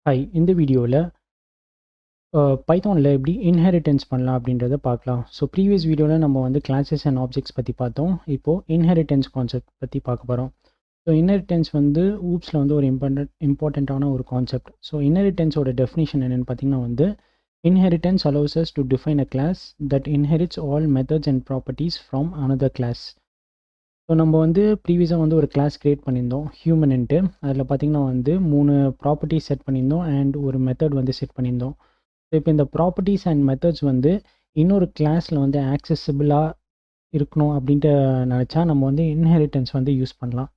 Hi, இந்த வீடியோவில் பைத்தானில் எப்படி இன்ஹெரிட்டன்ஸ் பண்ணலாம் அப்படின்றத பார்க்கலாம். ஸோ ப்ரீவியஸ் வீடியோவில் நம்ம வந்து கிளாஸஸ் அண்ட் ஆப்ஜெக்ட்ஸ் பற்றி பார்த்தோம். இப்போது இன்ஹெரிட்டன்ஸ் கான்செப்ட் பற்றி பார்க்க போகிறோம். ஸோ இன்ஹெரிட்டன்ஸ் வந்து ஊப்ஸில் வந்து ஒரு இம்பார்ட்டண்ட்டான ஒரு கான்செப்ட். ஸோ இன்ஹெரிட்டன்ஸோட டெஃபினிஷன் என்னென்னு பார்த்தீங்கன்னா வந்து inheritance allows us to define a class that inherits all methods and properties from another class. So நம்ம வந்து ப்ரீவியஸாக வந்து ஒரு கிளாஸ் க்ரியேட் பண்ணியிருந்தோம் ஹியூமன்ட்டு. அதில் பார்த்திங்கன்னா வந்து 3 ப்ராப்பர்ட்டிஸ் செட் பண்ணியிருந்தோம் அண்ட் ஒரு மெத்தட் வந்து செட் பண்ணியிருந்தோம். ஸோ இப்போ இந்த ப்ராப்பர்ட்டிஸ் அண்ட் மெத்தட்ஸ் வந்து இன்னொரு கிளாஸில் வந்து ஆக்சசிபிளாக இருக்கணும் அப்படின்ட்டு நினச்சா நம்ம வந்து இன்ஹெரிட்டன்ஸ் வந்து யூஸ் பண்ணலாம்.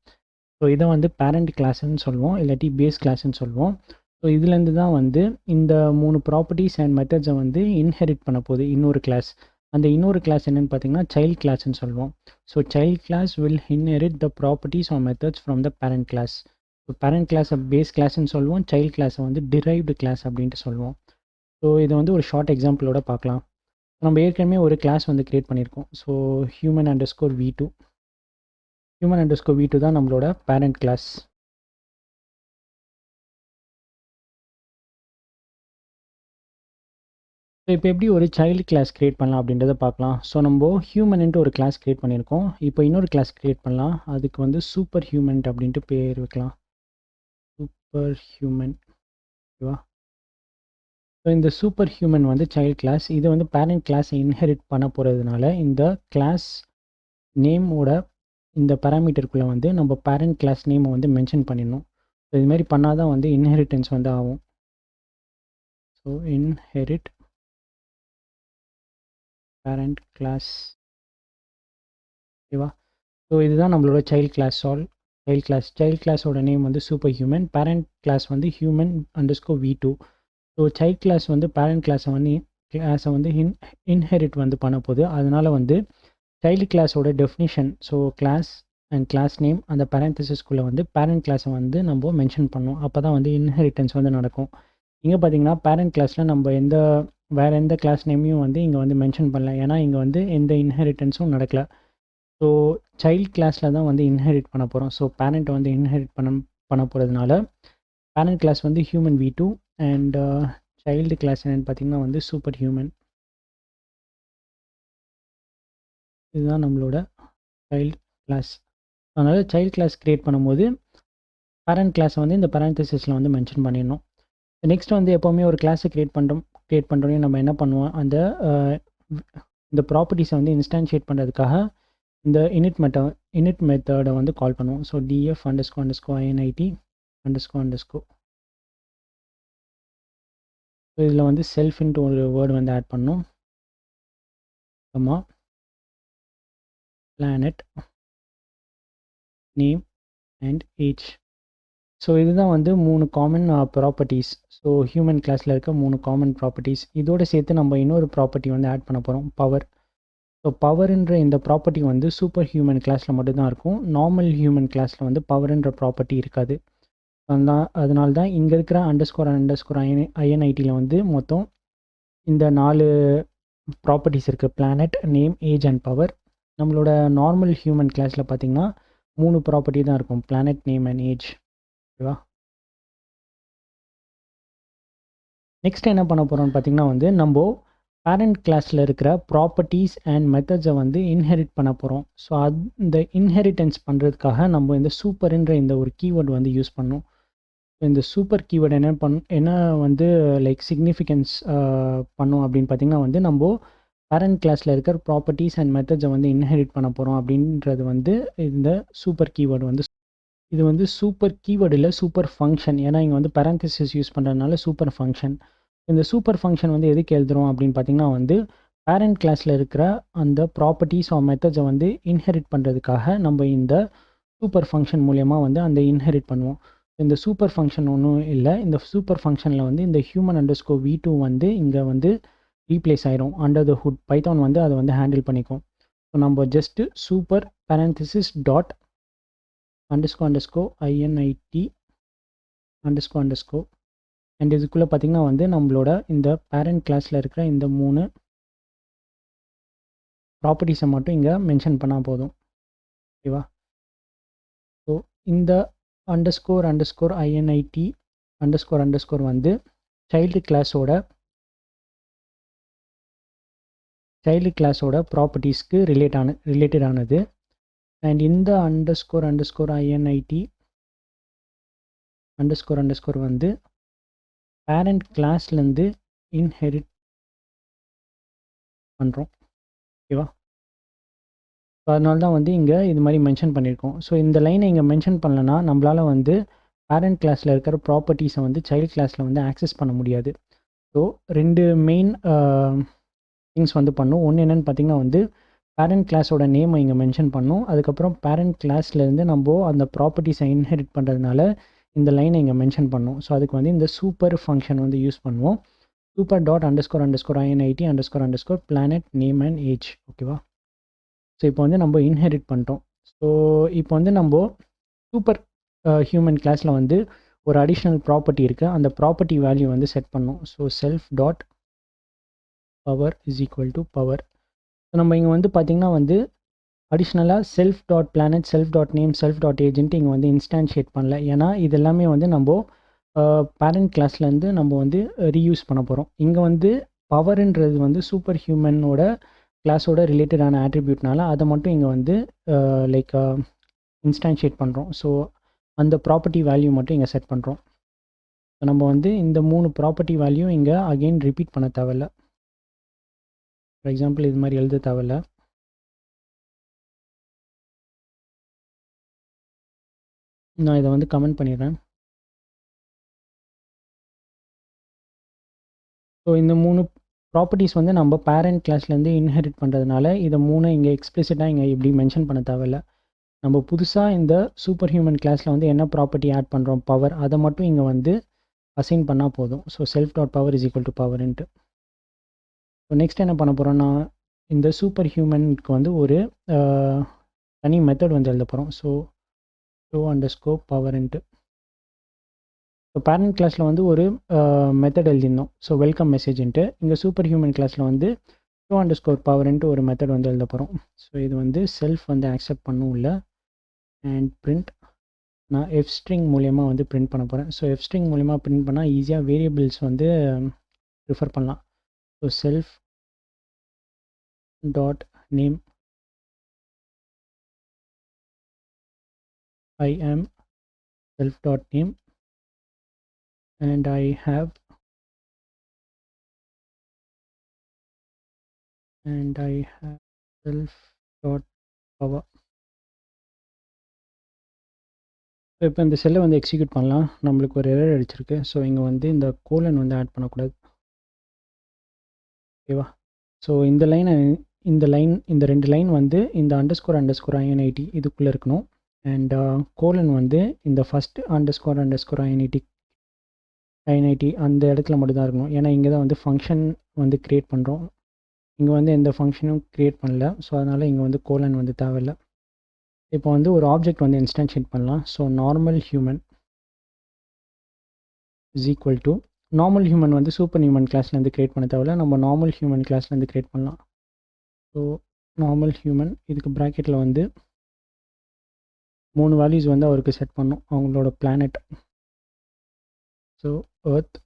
ஸோ இதை வந்து பேரண்ட் கிளாஸ்ன்னு சொல்லுவோம், இல்லாட்டி பேஸ் கிளாஸ்ன்னு சொல்லுவோம். ஸோ இதுலேருந்து தான் வந்து இந்த 3 ப்ராப்பர்ட்டிஸ் அண்ட் மெத்தட்ஸை வந்து இன்ஹெரிட் பண்ண போகுது இன்னொரு கிளாஸ். அந்த இன்னொரு கிளாஸ் என்னென்னு பார்த்தீங்கன்னா சைல்ட் கிளாஸ்ன்னு சொல்லுவோம். So child class will inherit the properties or methods from the parent class. So parent கிளாஸை பேஸ் கிளாஸ்ன்னு சொல்லுவோம், சைல்ட் கிளாஸை வந்து டிரைவ்டு கிளாஸ் அப்படின்ட்டு சொல்லுவோம். ஸோ இதை வந்து ஒரு ஷார்ட் எக்ஸாம்பிளோட பார்க்கலாம். நம்ம ஏற்கனவே ஒரு கிளாஸ் வந்து க்ரியேட் பண்ணியிருக்கோம். ஸோ human_v2 human_v2 தான் நம்மளோட பேரண்ட் கிளாஸ். ஸோ இப்போ எப்படி ஒரு சைல்டு கிளாஸ் க்ரியேட் பண்ணலாம் அப்படின்றத பார்க்கலாம். ஸோ நம்ம ஹியூமன்ட்டு ஒரு கிளாஸ் க்ரியேட் பண்ணியிருக்கோம். இப்போ இன்னொரு கிளாஸ் க்ரியேட் பண்ணலாம். அதுக்கு வந்து சூப்பர் ஹியூமன் அப்படின்ட்டு பேர் வைக்கலாம். சூப்பர் ஹியூமன், ஓகேவா? ஸோ இந்த சூப்பர் ஹியூமன் வந்து சைல்ட் கிளாஸ். இது வந்து பேரண்ட் கிளாஸை இன்ஹெரிட் பண்ண போகிறதுனால இந்த கிளாஸ் நேமோட இந்த பேராமீட்டருக்குள்ளே வந்து நம்ம பேரண்ட் கிளாஸ் நேமை வந்து மென்ஷன் பண்ணிடணும். ஸோ இதுமாதிரி பண்ணால் தான் வந்து இன்ஹெரிட்டன்ஸ் வந்து ஆகும். ஸோ இன்ஹெரிட் பேரண்ட் கிளாஸ், ஓகேவா? ஸோ இதுதான் நம்மளோட சைல்ட் கிளாஸோட நேம் வந்து சூப்பர் ஹியூமன். பேரண்ட் கிளாஸ் வந்து human_v2. ஸோ சைல்ட் கிளாஸ் வந்து பேரண்ட் கிளாஸை வந்து இன்ஹெரிட் வந்து பண்ண போகுது. அதனால் வந்து சைல்டு கிளாஸோட definition, so class and class name அந்த பேரண்டசிஸ்குள்ளே வந்து பேரண்ட் கிளாஸை வந்து நம்ம மென்ஷன் பண்ணோம். அப்போ தான் வந்து இன்ஹெரிட்டன்ஸ் வந்து நடக்கும். இங்கே பார்த்தீங்கன்னா பேரண்ட் கிளாஸில் நம்ம வேறு எந்த கிளாஸ் நேமையும் வந்து இங்கே வந்து மென்ஷன் பண்ணல. ஏன்னா இங்கே வந்து எந்த இன்ஹெரிட்டன்ஸும் நடக்கலை. ஸோ சைல்ட் கிளாஸில் தான் வந்து இன்ஹெரிட் பண்ண போகிறோம். ஸோ பேரண்ட்டை வந்து இன்ஹெரிட் பண்ண போகிறதுனால பேரண்ட் கிளாஸ் வந்து human_v2 அண்ட் சைல்டு கிளாஸ் என்னென்னு பார்த்தீங்கன்னா வந்து சூப்பர் ஹியூமன். இதுதான் நம்மளோட சைல்டு கிளாஸ். அதனால் சைல்டு கிளாஸ் க்ரியேட் பண்ணும்போது பேரண்ட் கிளாஸை வந்து இந்த பேரண்டசிஸில் வந்து மென்ஷன் பண்ணிடணும். நெக்ஸ்ட் வந்து எப்போவுமே ஒரு கிளாஸை க்ரியேட் பண்ணுறோன்னே நம்ம என்ன பண்ணுவோம், இந்த ப்ராப்பர்ட்டிஸை வந்து இன்ஸ்டான்ஷியேட் பண்ணுறதுக்காக இந்த init மெத்தடை வந்து கால் பண்ணுவோம். So df_init__. ஸோ இதில் வந்து செல்ஃப்ன்ட்டு ஒரு வேர்டு வந்து ஆட் பண்ணணும். planet name and age. So இதுதான் வந்து 3 காமன் ப்ராப்பர்ட்டிஸ். ஸோ ஹியூமன் கிளாஸில் இருக்க 3 காமன் ப்ராப்பர்ட்டிஸ். இதோடு சேர்த்து நம்ம இன்னொரு ப்ராப்பர்ட்டி வந்து ஆட் பண்ண போகிறோம், பவர். ஸோ பவர்ன்ற இந்த ப்ராப்பர்ட்டி வந்து சூப்பர் ஹியூமன் கிளாஸில் மட்டும்தான் இருக்கும். நார்மல் ஹியூமன் கிளாஸில் வந்து பவர்ன்ற ப்ராப்பர்ட்டி இருக்காது. அதனால தான் இங்கே இருக்கிற __initயில் வந்து மொத்தம் இந்த 4 ப்ராப்பர்ட்டிஸ் இருக்குது, planet, name, age and power. நம்மளோட நார்மல் ஹியூமன் கிளாஸில் பார்த்திங்கன்னா 3 ப்ராப்பர்ட்டி தான் இருக்கும், பிளானட், நேம் அண்ட் ஏஜ், ஓகேவா? நெக்ஸ்ட் என்ன பண்ண போகிறோம்னு பார்த்திங்கன்னா வந்து நம்ம பேரண்ட் கிளாஸில் இருக்கிற ப்ராப்பர்ட்டிஸ் அண்ட் மெத்தட்ஸை வந்து இன்ஹெரிட் பண்ண போகிறோம். ஸோ இந்த இன்ஹெரிட்டன்ஸ் பண்ணுறதுக்காக நம்ம இந்த சூப்பர்ன்ற இந்த ஒரு கீவேர்டு வந்து யூஸ் பண்ணோம். இந்த சூப்பர் கீவேர்டு என்ன வந்து லைக் சிக்னிஃபிகன்ஸ் பண்ணோம் அப்படின்னு பார்த்திங்கன்னா வந்து நம்ம பேரண்ட் கிளாஸில் இருக்கிற ப்ராப்பர்ட்டிஸ் அண்ட் மெத்தட்ஸை வந்து இன்ஹெரிட் பண்ண போகிறோம் அப்படின்றது வந்து இந்த சூப்பர் கீவேர்டு வந்து. இது வந்து சூப்பர் கீவேர்டு இல்லை, சூப்பர் ஃபங்க்ஷன். ஏன்னா இங்கே வந்து பேரந்தசிஸ் யூஸ் பண்ணுறதுனால சூப்பர் ஃபங்க்ஷன். இந்த சூப்பர் ஃபங்க்ஷன் வந்து எதுக்கு எழுதுகிறோம் அப்படின்னு பார்த்திங்கன்னா வந்து பேரண்ட் கிளாஸில் இருக்கிற அந்த ப்ராப்பர்ட்டிஸ் ஆர் மெத்தட்ஸை வந்து இன்ஹெரிட் பண்ணுறதுக்காக நம்ம இந்த சூப்பர் ஃபங்க்ஷன் மூலயமா வந்து அந்த இன்ஹெரிட் பண்ணுவோம். இந்த சூப்பர் ஃபங்க்ஷன் ஒன்றும் இல்லை, இந்த சூப்பர் ஃபங்க்ஷனில் வந்து இந்த human_v2 வந்து இங்கே வந்து ரீப்ளேஸ் ஆயிரும். அண்டர் த ஹுட் பைத்தான் வந்து அதை வந்து ஹேண்டில் பண்ணிக்கும். ஸோ நம்ம just super parenthesis dot __init__ and இதுக்குள்ளே பார்த்திங்கன்னா வந்து நம்மளோட இந்த பேரண்ட் கிளாஸில் இருக்கிற இந்த 3 ப்ராப்பர்ட்டிஸை மட்டும் இங்கே மென்ஷன் பண்ணால் போதும், ஓகேவா? ஸோ இந்த __init அண்டர்ஸ்கோர் வந்து சைல்டு கிளாஸோட ப்ராப்பர்ட்டிஸ்க்கு ரிலேட்டடானது. அண்ட் இந்த அண்டர்ஸ்கோர் INIT அண்டர்ஸ்கோர் வந்து பேரண்ட் கிளாஸ்லேருந்து இன்ஹெரிட் பண்ணுறோம். ஓகேவா? ஸோ அதனால தான் வந்து இங்கே இது மாதிரி மென்ஷன் பண்ணியிருக்கோம். ஸோ இந்த லைனை இங்கே மென்ஷன் பண்ணலன்னா நம்மளால் வந்து பேரண்ட் கிளாஸில் இருக்கிற ப்ராப்பர்ட்டிஸை வந்து சைல்டு கிளாஸில் வந்து ஆக்சஸ் பண்ண முடியாது. ஸோ 2 மெயின் திங்ஸ் வந்து பண்ணும். ஒன்று என்னென்னு பார்த்தீங்கன்னா வந்து பேரண்ட் கிளாஸோட நேமை இங்கே மென்ஷன் பண்ணும். அதுக்கப்புறம் பேரண்ட் கிளாஸ்லேருந்து நம்ம அந்த ப்ராப்பர்ட்டிஸை இன்ஹெரிட் பண்ணுறதுனால இந்த லைனை இங்கே மென்ஷன் பண்ணும். ஸோ அதுக்கு வந்து இந்த சூப்பர் ஃபங்க்ஷன் வந்து யூஸ் பண்ணுவோம். Super dot underscore INIT underscore planet name and age. ஓகேவா? ஸோ இப்போ வந்து நம்ம இன்ஹெரிட் பண்ணிட்டோம். ஸோ இப்போ வந்து நம்ம சூப்பர் ஹியூமன் கிளாஸில் வந்து ஒரு அடிஷ்னல் ப்ராப்பர்ட்டி இருக்குது. அந்த ப்ராப்பர்ட்டி வேல்யூ வந்து செட் பண்ணோம். So self dot power is equal to power. So நம்ம இங்கே வந்து பார்த்திங்கன்னா வந்து அடிஷ்னலாக self dot planet self dot name self dot agent இங்கே வந்து இன்ஸ்டான்ஷியேட் பண்ணல. ஏன்னா இது எல்லாமே வந்து நம்ம பேரண்ட் கிளாஸ்லேருந்து நம்ம வந்து ரீயூஸ் பண்ண போகிறோம். இங்கே வந்து பவர்ன்றது வந்து சூப்பர் ஹியூமனோட கிளாஸோட ரிலேட்டடான ஆட்ரிபியூட்னால அதை மட்டும் இங்கே வந்து லைக் இன்ஸ்டான்ஷியேட் பண்ணுறோம். ஸோ அந்த ப்ராப்பர்ட்டி வேல்யூ மட்டும் இங்கே செட் பண்ணுறோம். ஸோ நம்ம வந்து இந்த 3 ப்ராப்பர்ட்டி வேல்யூ இங்கே அகெயின் ரிப்பீட் பண்ண தேவையில்ல. ஃபார் எக்ஸாம்பிள் இது மாதிரி எழுத தேவையில்ல. நான் இதை வந்து கமெண்ட் பண்ணிடுறேன். ஸோ இந்த 3 ப்ராப்பர்ட்டிஸ் வந்து நம்ம பேரண்ட் கிளாஸ்லேருந்து இன்ஹெரிட் பண்ணுறதுனால இதை 3 இங்கே எக்ஸ்பிளிசிட்டாக இங்கே இப்படி மென்ஷன் பண்ண தேவையில்ல. நம்ம புதுசாக இந்த சூப்பர் ஹியூமன் கிளாஸில் வந்து என்ன ப்ராப்பர்ட்டி ஆட் பண்ணுறோம் பவர், அதை மட்டும் இங்கே வந்து அசைன் பண்ணால் போதும். So self dot power is equal to பவர்ன்ட்டு. ஸோ நெக்ஸ்ட் என்ன பண்ண போகிறோம்னா இந்த சூப்பர் ஹியூமனுக்கு வந்து ஒரு தனி மெத்தட் வந்து எழுத போகிறோம். ஸோ ஷோ அண்டர்ஸ்கோர் பவர்ன்ட்டு. ஸோ பேரண்ட் கிளாஸில் வந்து ஒரு மெத்தட் எழுதியிருந்தோம். ஸோ வெல்கம் மெசேஜ்ன்ட்டு. இங்கே சூப்பர் ஹியூமன் கிளாஸில் வந்து ஷோ அண்டர்ஸ்கோர் பவர்ன்ட்டு ஒரு மெத்தட் வந்து எழுத போகிறோம். ஸோ இது வந்து செல்ஃப் வந்து ஆக்செப்ட் பண்ணும் இல்லை. அண்ட் பிரிண்ட் நான் எஃப் ஸ்ட்ரிங் மூலயமா வந்து பிரிண்ட் பண்ண போகிறேன். ஸோ எஃப் ஸ்ட்ரிங் மூலயமா பிரிண்ட் பண்ணால் ஈஸியாக வேரியபிள்ஸ் வந்து ப்ரிஃபர் பண்ணலாம். So self dot name I am self dot name and I have self dot power. இப்போ இந்த செல்லை வந்து எக்ஸிக்யூட் பண்ணலாம். நம்மளுக்கு ஒரு எரர் அடிச்சிருக்கு. ஸோ இங்கே வந்து இந்த கோலன் வந்து ஆட் பண்ணக்கூடாது. ஓகேவா? ஸோ இந்த 2 லைன் வந்து இந்த அண்டர்ஸ்கோர் INIT இதுக்குள்ளே இருக்கணும். அண்ட் கோலன் வந்து இந்த ஃபஸ்ட் அண்டர்ஸ்கோர் INIT அந்த இடத்துல மட்டும் தான் இருக்கணும். ஏன்னா இங்கே தான் வந்து ஃபங்க்ஷன் வந்து க்ரியேட் பண்ணுறோம். இங்கே வந்து எந்த ஃபங்க்ஷனும் க்ரியேட் பண்ணல. ஸோ அதனால் இங்கே வந்து கோலன் வந்து தேவையில்லை. இப்போ வந்து ஒரு ஆப்ஜெக்ட் வந்து இன்ஸ்டான்ஷியேட் பண்ணலாம். So normal human is equal to normal human வந்து சூப்பர் ஹியூமன் கிளாஸ்லேருந்து க்ரியேட் பண்ண தேவையில்ல. நம்ம நார்மல் ஹியூமன் கிளாஸ்லேருந்து க்ரியேட் பண்ணலாம். ஸோ நார்மல் ஹியூமன் இதுக்கு ப்ராக்கெட்டில் வந்து 3 வேல்யூஸ் வந்து அவருக்கு செட் பண்ணோம். அவங்களோட பிளானட், ஸோ எர்த்,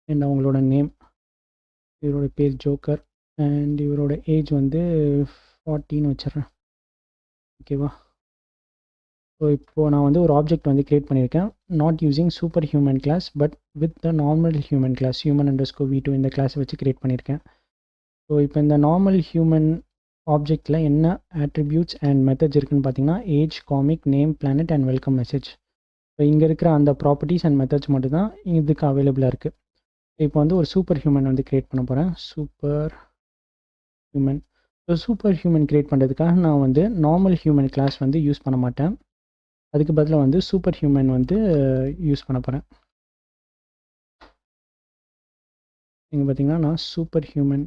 அண்ட் அவங்களோட நேம், இவரோட பேர் ஜோக்கர், அண்ட் இவரோட ஏஜ் வந்து 40 வச்சிட்றேன். ஓகேவா? ஸோ இப்போது நான் வந்து ஒரு ஆப்ஜெக்ட் வந்து க்ரியேட் பண்ணியிருக்கேன். Not using super human class but with the normal human class human_v2 இந்த கிளாஸை வச்சு க்ரியேட் பண்ணியிருக்கேன். ஸோ இப்போ இந்த நார்மல் ஹியூமன் ஆப்ஜெக்டில் என்ன ஆட்ரிபியூட்ஸ் அண்ட் மெத்தட்ஸ் இருக்குதுன்னு பார்த்தீங்கன்னா age, comic, name, planet and welcome message. So இங்கே இருக்கிற அந்த ப்ராப்பர்ட்டிஸ் அண்ட் மெத்தட்ஸ் மட்டும் தான் இதுக்கு அவைலபிளாக இருக்குது. இப்போ வந்து ஒரு சூப்பர் ஹியூமன் வந்து க்ரியேட் பண்ண போகிறேன். Super human. So super human create பண்ணுறதுக்காக நான் வந்து நார்மல் ஹியூமன் கிளாஸ் வந்து யூஸ் பண்ண மாட்டேன். அதுக்கு பதிலாக வந்து சூப்பர் ஹியூமன் வந்து யூஸ் பண்ண போகிறேன். இங்கே பார்த்தீங்கன்னா நான் சூப்பர் ஹியூமன்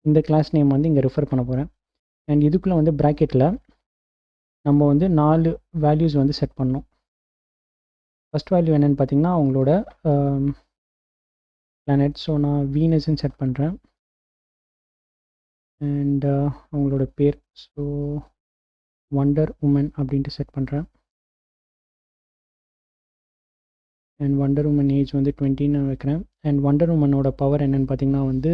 இந்த கிளாஸ் நேம் வந்து இங்கே ரெஃபர் பண்ண போகிறேன். அண்ட் இதுக்குள்ளே வந்து ப்ராக்கெட்டில் நம்ம வந்து 4 வேல்யூஸ் வந்து செட் பண்ணோம். ஃபஸ்ட் வேல்யூ என்னென்னு பார்த்தீங்கன்னா அவங்களோட பிளானட். ஸோ நான் வீனஸ்ன்னு செட் பண்ணுறேன். அண்ட் அவங்களோட பேர் ஸோ வண்டர் உமன் அப்படின்ட்டு செட் பண்ணுறேன். அண்ட் வண்டர் உமன் ஏஜ் வந்து 20 நான் வைக்கிறேன். அண்ட் வண்டர் உமனோட பவர் என்னென்னு பார்த்தீங்கன்னா வந்து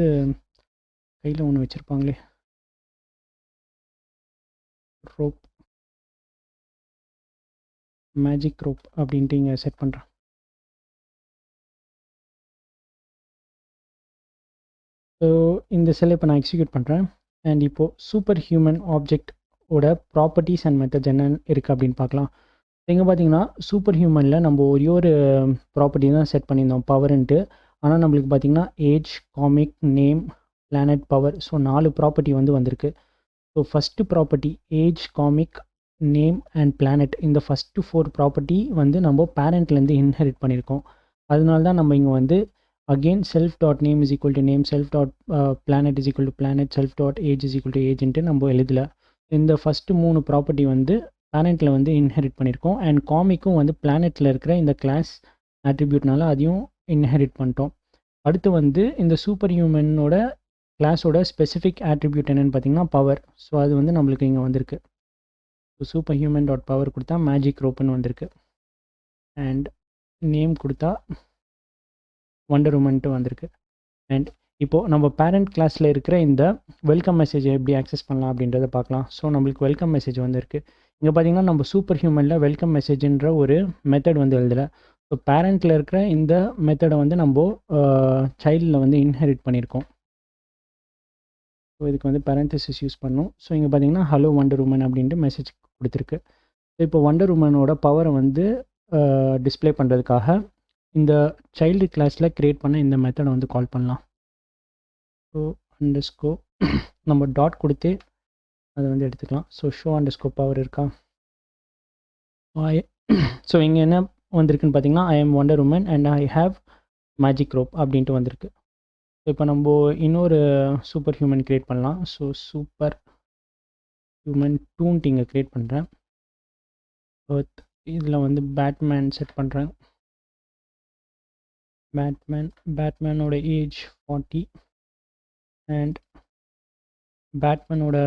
கையில் ஒன்று வச்சுருப்பாங்களே, ரோப், மேஜிக் ரோப் அப்படின்ட்டு இங்கே செட் பண்ணுறேன். ஸோ இந்த செல்லை இப்போ நான் எக்ஸிக்யூட் பண்ணுறேன். அண்ட் இப்போது சூப்பர் ஹியூமன் ஆப்ஜெக்டோட ப்ராப்பர்ட்டிஸ் அண்ட் மெத்தட்ஸ் என்ன இருக்குது அப்படின்னு பார்க்கலாம். இங்கே பார்த்தீங்கன்னா சூப்பர் ஹியூமனில் நம்ம ஒரு ப்ராப்பர்ட்டி தான் செட் பண்ணியிருந்தோம், பவர்ன்ட்டு. ஆனால் நம்மளுக்கு பார்த்தீங்கன்னா age, comic, name, planet, power, so 4 property வந்து வந்திருக்கு. So first property age, comic, name and planet, இந்த ஃபஸ்ட்டு 4 ப்ராப்பர்ட்டி வந்து நம்ம பேரண்ட்லேருந்து இன்ஹெரிட் பண்ணியிருக்கோம். அதனால தான் நம்ம இங்கே வந்து again self dot name is equal to name, self dot planet is equal to planet, self dot age is equal to ஏஜ்ன்ட்டு நம்ம எழுதலை. இந்த ஃபஸ்ட்டு 3 ப்ராப்பர்ட்டி வந்து பிளானெட்டில் வந்து இன்ஹெரிட் பண்ணியிருக்கோம். அண்ட் காமிக்கும் வந்து பிளானெட்டில் இருக்கிற இந்த கிளாஸ் ஆட்ரிபியூட்னால அதையும் இன்ஹெரிட் பண்ணிட்டோம். அடுத்து வந்து இந்த சூப்பர் ஹியூமனோட கிளாஸோட ஸ்பெசிஃபிக் ஆட்ரிபியூட் என்னென்னு பார்த்தீங்கன்னா பவர். ஸோ அது வந்து நம்மளுக்கு இங்கே வந்திருக்கு. So super human dot power கொடுத்தா மேஜிக் ரோப்புன்னு வந்திருக்கு. அண்ட் நேம் கொடுத்தா வண்டர் உமன்ட்டு வந்திருக்கு. அண்ட் இப்போது நம்ம பேரண்ட் கிளாஸில் இருக்கிற இந்த வெல்கம் மெசேஜை எப்படி ஆக்சஸ் பண்ணலாம் அப்படின்றத பார்க்கலாம். ஸோ நம்மளுக்கு வெல்கம் மெசேஜ் வந்திருக்கு. இங்கே பார்த்தீங்கன்னா நம்ம சூப்பர் ஹியூமனில் வெல்கம் மெசேஜ்ன்ற ஒரு மெத்தட் வந்து எழுதலை. ஸோ பேரண்ட்டில் இருக்கிற இந்த மெத்தடை வந்து நம்ம சைல்டில் வந்து இன்ஹெரிட் பண்ணியிருக்கோம். ஸோ இதுக்கு வந்து பேரண்டசிஸ் யூஸ் பண்ணணும். ஸோ இங்கே பார்த்தீங்கன்னா ஹலோ வண்டர் உமன் அப்படின்ட்டு மெசேஜ் கொடுத்துருக்கு. ஸோ இப்போ வண்டர் உமனோட பவரை வந்து டிஸ்பிளே பண்ணுறதுக்காக இந்த சைல்டு கிளாஸில் க்ரியேட் பண்ண இந்த மெத்தடை வந்து கால் பண்ணலாம். ஸோ அண்டர்ஸ்கோ நம்ம டாட் கொடுத்து அதை வந்து எடுத்துக்கலாம். ஸோ ஷோ அண்டர்ஸ்கோ பவர் இருக்கா. ஸோ இங்கே என்ன வந்திருக்குன்னு பார்த்தீங்கன்னா I am wonder woman and I have magic rope அப்படின்ட்டு வந்திருக்கு. ஸோ இப்போ நம்ம இன்னொரு சூப்பர் ஹியூமன் க்ரியேட் பண்ணலாம். ஸோ சூப்பர் ஹியூமன் 2 இங்கே க்ரியேட் பண்ணுறேன். எர்த் இதில் வந்து பேட்மேன் செட் பண்ணுறேன். பேட்மேனோட ஏஜ் 40 அண்ட் பேட்மேனோட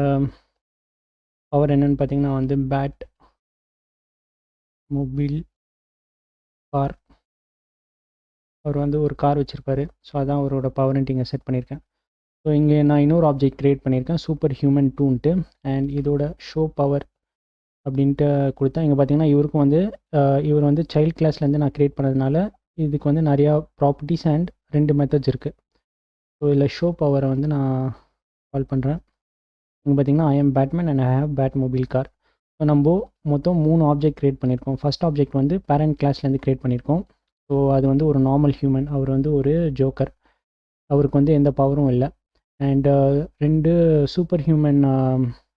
பவர் என்னென்னு பார்த்தீங்கன்னா வந்து பேட் மொபைல் கார், அவர் வந்து ஒரு கார் வச்சுருப்பார். ஸோ அதான் அவரோட பவர்ன்ட்டு இங்கே செட் பண்ணியிருக்கேன். ஸோ இங்கே நான் இன்னொரு ஆப்ஜெக்ட் க்ரியேட் பண்ணியிருக்கேன் சூப்பர் ஹியூமன் 2ன்ட்டு. அண்ட் இதோட ஷோ பவர் அப்படின்ட்டு கொடுத்தா இங்கே பார்த்தீங்கன்னா இவருக்கும் வந்து இவர் வந்து சைல்ட் கிளாஸ்லேருந்து நான் க்ரியேட் பண்ணதுனால இதுக்கு வந்து நிறையா ப்ராப்பர்ட்டிஸ் அண்ட் 2 மெத்தட்ஸ் இருக்குது. ஸோ இதில் ஷோ பவரை வந்து நான் கால் பண்ணுறேன். இங்கே பார்த்தீங்கன்னா I am Batman and I have batmobile car. So நம்ம மொத்தம் 3 ஆப்ஜெக்ட் க்ரியேட் பண்ணியிருக்கோம். ஃபஸ்ட் ஆப்ஜெக்ட் வந்து பேரண்ட் கிளாஸ்லேருந்து க்ரியேட் பண்ணியிருக்கோம். ஸோ அது வந்து ஒரு நார்மல் ஹியூமன், அவர் வந்து ஒரு ஜோக்கர், அவருக்கு வந்து எந்த பவரும் இல்லை. அண்ட் 2 சூப்பர் ஹியூமன்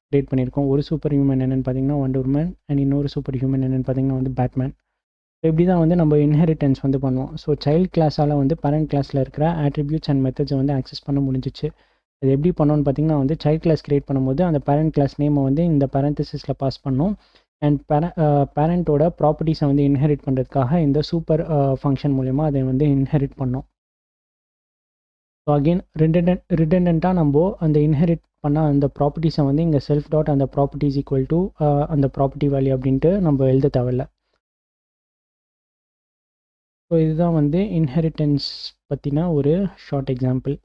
க்ரியேட் பண்ணியிருக்கோம். ஒரு சூப்பர் ஹியூமன் என்னென்னு பார்த்தீங்கன்னா வண்டர் உமன் அண்ட் இன்னொரு சூப்பர் ஹியூமன் என்னென்னு பார்த்தீங்கன்னா வந்து பேட்மேன். ஸோ இப்படி தான் வந்து நம்ம இன்ஹெரிட்டன்ஸ் வந்து பண்ணுவோம். ஸோ சைல்ட் கிளாஸால் வந்து பேரண்ட் கிளாஸில் இருக்கிற ஆட்ரிபியூட்ஸ் அண்ட் மெத்தட்ஸை வந்து ஆக்சஸ் பண்ண முடிஞ்சிச்சு. அது எப்படி பண்ணோன்னு பார்த்தீங்கன்னா வந்து சைல்ட் கிளாஸ் க்ரியேட் பண்ணும்போது அந்த பேரண்ட் கிளாஸ் நேமை வந்து இந்த பேரண்டசிஸில் பாஸ் பண்ணோம். அண்ட் பேரண்ட்டோட ப்ராப்பர்ட்டிஸை வந்து இன்ஹெரிட் பண்ணுறதுக்காக இந்த சூப்பர் ஃபங்க்ஷன் மூலயமா அதை வந்து இன்ஹெரிட் பண்ணோம். ஸோ அகெயின் ரிடண்டண்ட்டாக நம்ம அந்த இன்ஹெரிட் பண்ண அந்த ப்ராப்பர்ட்டிஸை வந்து இங்கே செல்ஃப் டாட் அந்த ப்ராப்பர்ட்டிஸ் ஈக்குவல் டு அந்த ப்ராப்பர்ட்டி வேல்யூ அப்படின்ட்டு நம்ம எழுத தேவையில்ல. ஸோ இதுதான் வந்து இன்ஹெரிட்டன்ஸ் பற்றின ஒரு ஷார்ட் எக்ஸாம்பிள்.